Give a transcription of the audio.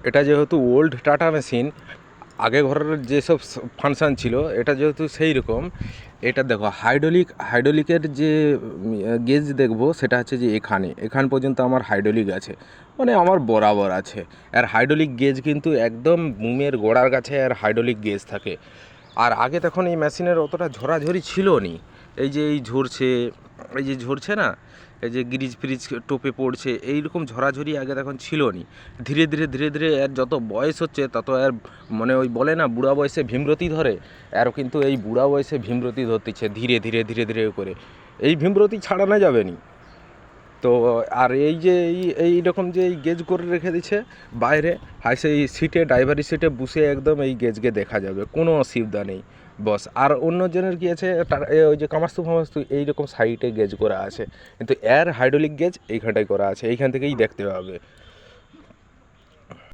এটা যেহেতু old tata machine, আগে ঘরের যেসব ফাংশান ছিল, এটা যেহেতু সেই রকম। এটা দেখো হাইড্রোলিকের যে গেজ দেখবো সেটা হচ্ছে যে এখান পর্যন্ত আমার হাইড্রোলিক আছে, মানে আমার বরাবর আছে। আর হাইড্রোলিক গেজ কিন্তু একদম বুমের গোড়ার কাছে আর হাইড্রোলিক গেজ থাকে। আর আগে তখন এই মেশিনের অতটা ঝরাঝরি ছিল নি। এই যে ঝরছে না, এই যে গ্রিজ ফ্রিজ টোপে পড়ছে, এইরকম ঝরাঝরি আগে তখন ছিল নি। ধীরে ধীরে এর যত বয়স হচ্ছে তত এর মানে ওই বলে না বুড়া বয়সে ভীমরতি ধরে, এরও কিন্তু এই বুড়া বয়সে ভীমরতি ধরতেছে ধীরে ধীরে করে। এই ভীমরতি ছাড়ানো যাবে নি। তো আর এই যে এই রকম যে এই গেজ করে রেখে দিচ্ছে বাইরে, হয় সেই সিটে, ড্রাইভারের সিটে বসে একদম এই গেজকে দেখা যাবে, কোনো অসুবিধা নেই। বস আর অন্য জনের কি আছে, ওই যে কামাস্তু ফামাস্তু এইরকম সাইডে গেজ করা আছে, কিন্তু এর হাইড্রোলিক গেজ এইখানটায় করা আছে, এইখান থেকেই দেখতে পাবে।